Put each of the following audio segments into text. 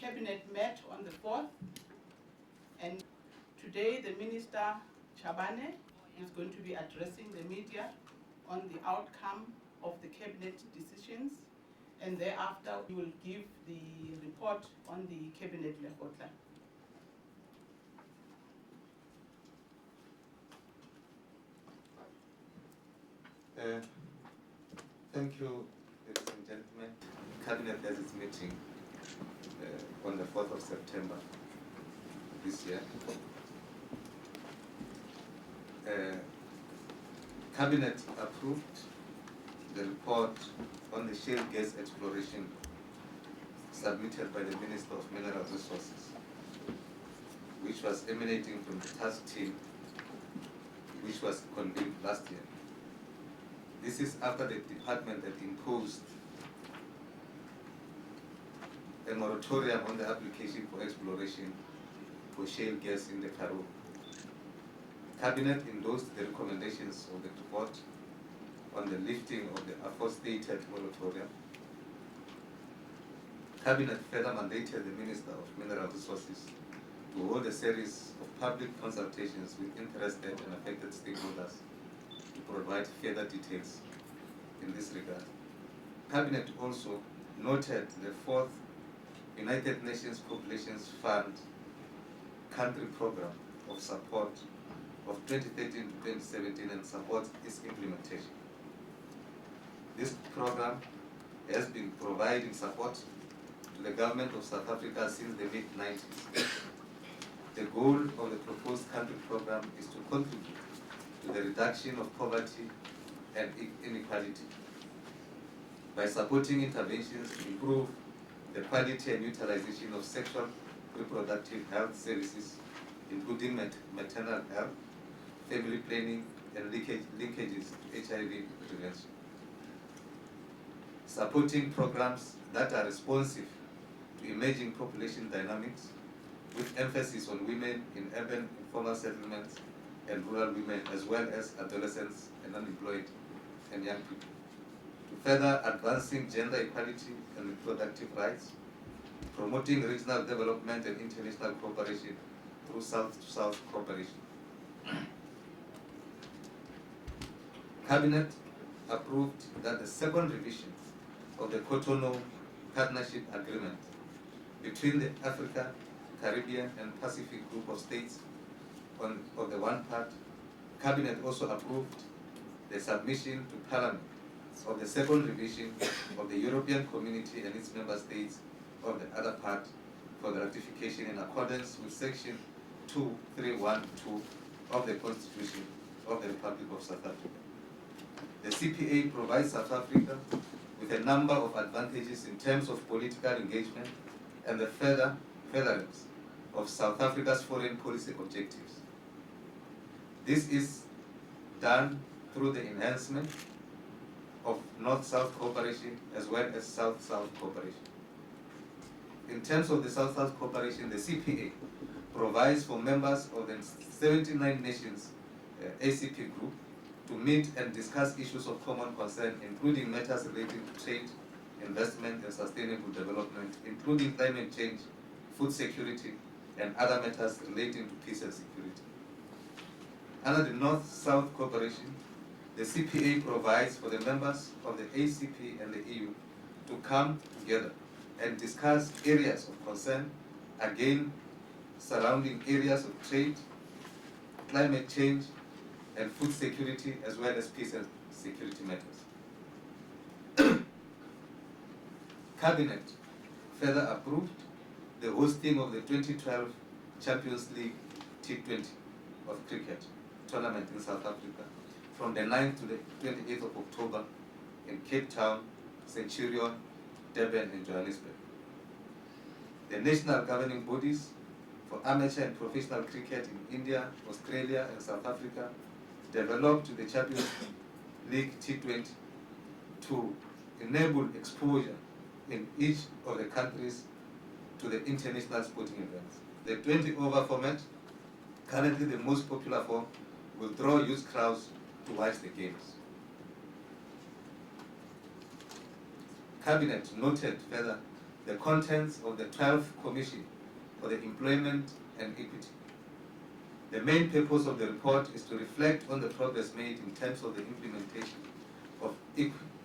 Cabinet met on the 4th, and today the Minister Chabane is going to be addressing the media on the outcome of the Cabinet decisions, and thereafter we will give the report on the Cabinet Lekgotla. Thank you, ladies and gentlemen. Cabinet has its meeting on the 4th of September this year. Cabinet approved the report on the shale gas exploration submitted by the Minister of Mineral Resources, which was emanating from the task team which was convened last year. This is after the department had imposed a moratorium on the application for exploration for shale gas in the Karoo. Cabinet endorsed the recommendations of the report on the lifting of the aforestated moratorium. Cabinet further mandated the Minister of Mineral Resources to hold a series of public consultations with interested and affected stakeholders to provide further details in this regard. Cabinet also noted the 4th United Nations Populations Fund country program of support of 2013 to 2017 and supports its implementation. This program has been providing support to the government of South Africa since the mid-90s. The goal of the proposed country program is to contribute to the reduction of poverty and inequality by supporting interventions to improve the quality and utilization of sexual reproductive health services, including maternal health, family planning, and linkages to HIV prevention. Supporting programs that are responsive to emerging population dynamics, with emphasis on women in urban informal settlements and rural women, as well as adolescents and unemployed and young people. To further advancing gender equality and reproductive rights, promoting regional development and international cooperation through South-to-South cooperation. Cabinet approved that the second revision of the Cotonou Partnership Agreement between the Africa, Caribbean and Pacific Group of States of the one part. Cabinet also approved the submission to Parliament of the second revision of the European Community and its member states of the other part for the ratification in accordance with Section 2312 of the Constitution of the Republic of South Africa. The CPA provides South Africa with a number of advantages in terms of political engagement and the furtherance of South Africa's foreign policy objectives. This is done through the enhancement of North-South cooperation as well as South-South cooperation. In terms of the South-South cooperation, the CPA provides for members of the 79 nations ACP group to meet and discuss issues of common concern, including matters relating to trade, investment and sustainable development, including climate change, food security, and other matters relating to peace and security. Under the North-South cooperation, the CPA provides for the members of the ACP and the EU to come together and discuss areas of concern, again surrounding areas of trade, climate change, and food security, as well as peace and security matters. Cabinet further approved the hosting of the 2012 Champions League T20 of cricket tournament in South Africa from the 9th to the 28th of October in Cape Town, Centurion, Durban and Johannesburg. The national governing bodies for amateur and professional cricket in India, Australia and South Africa developed the Champions League T20 to enable exposure in each of the countries to the international sporting events. The 20-over format, currently the most popular form, will draw huge crowds to watch the games. Cabinet noted further the the contents of the 12th Commission for the Employment and Equity. The main purpose of the report is to reflect on the progress made in terms of the implementation of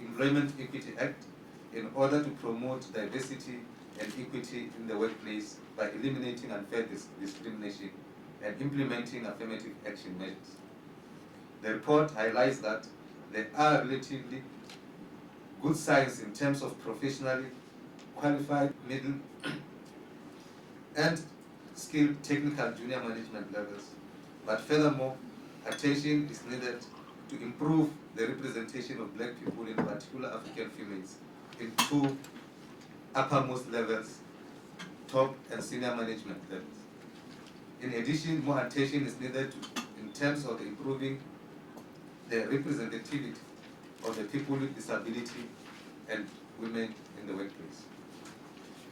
Employment Equity Act in order to promote diversity and equity in the workplace by eliminating unfair discrimination and implementing affirmative action measures. The report highlights that there are relatively good signs in terms of professionally qualified middle and skilled technical junior management levels, but furthermore, attention is needed to improve the representation of black people, in particular African females, in two uppermost levels, top and senior management levels. In addition, more attention is needed in terms of improving the representativity of the people with disability and women in the workplace.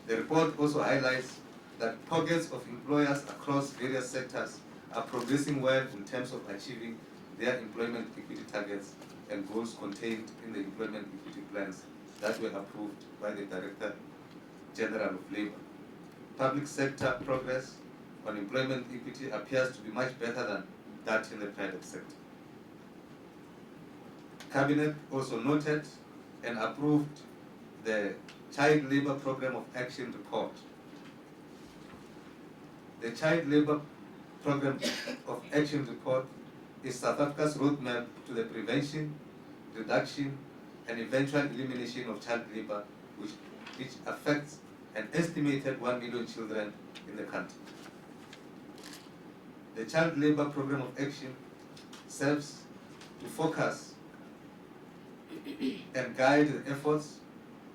The report also highlights that pockets of employers across various sectors are progressing well in terms of achieving their employment equity targets and goals contained in the employment equity plans that were approved by the Director General of Labour. Public sector progress on employment equity appears to be much better than that in the private sector. Cabinet also noted and approved the Child Labour Programme of Action report. The Child Labour Programme of Action report is South Africa's roadmap to the prevention, reduction, and eventual elimination of child labour, which affects an estimated 1 million children in the country. The Child Labour Programme of Action serves to focus and guide the efforts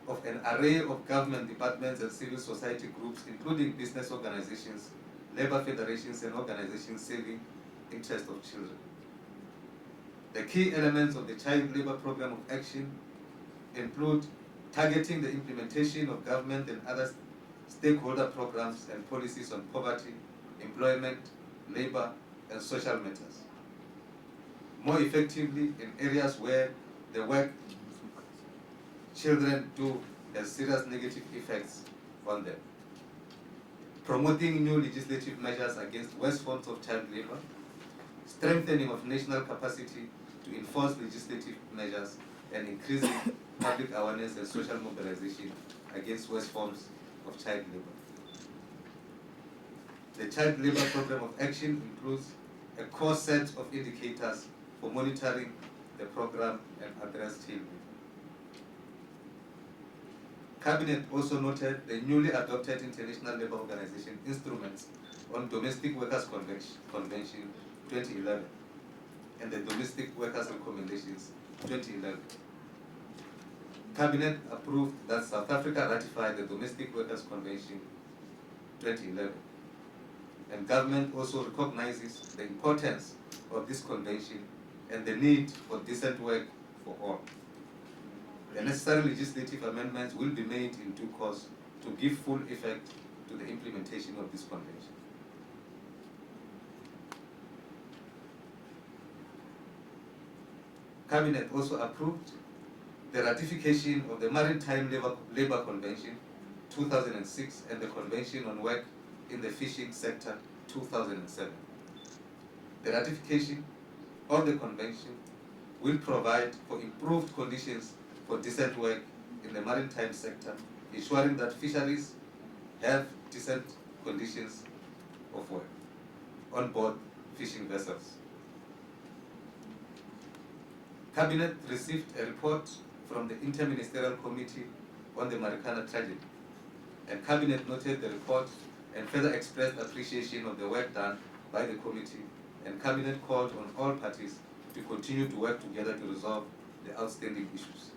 of an array of government departments and civil society groups, including business organizations, labor federations, and organizations serving interests of children. The key elements of the Child Labour Programme of Action include targeting the implementation of government and other stakeholder programs and policies on poverty, employment, labor, and social matters, more effectively in areas where the work children do has serious negative effects on them. Promoting new legislative measures against worst forms of child labor, strengthening of national capacity to enforce legislative measures, and increasing public awareness and social mobilization against worst forms of child labor. The Child Labour Programme of Action includes a core set of indicators for monitoring the program and address child labor. Cabinet also noted the newly adopted International Labour Organization instruments on Domestic Workers Convention 2011 and the Domestic Workers Recommendations 2011. Cabinet approved that South Africa ratify the Domestic Workers Convention 2011, and government also recognizes the importance of this convention and the need for decent work for all. The necessary legislative amendments will be made in due course to give full effect to the implementation of this convention. Cabinet also approved the ratification of the Maritime Labour Convention 2006 and the Convention on Work in the Fishing Sector 2007. The ratification of the convention will provide for improved conditions for decent work in the maritime sector, ensuring that fisheries have decent conditions of work on board fishing vessels. Cabinet received a report from the Interministerial Committee on the Marikana tragedy, and Cabinet noted the report and further expressed appreciation of the work done by the committee, and Cabinet called on all parties to continue to work together to resolve the outstanding issues.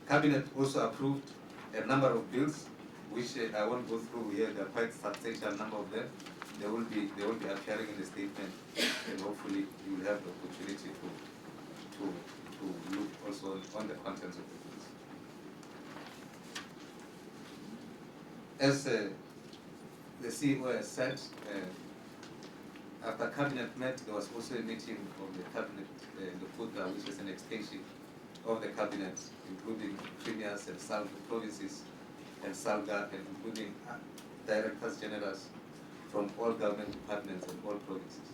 Cabinet also approved a number of bills, which I won't go through here. There are quite substantial number of them. They will be appearing in the statement, and hopefully you will have the opportunity to look also on the contents of the bills. As the CEO has said, after Cabinet met, there was also a meeting of the Cabinet, the FUTA, which is an extension of the Cabinet, including premiers and South provinces and SALGA, and including directors generals from all government departments and all provinces.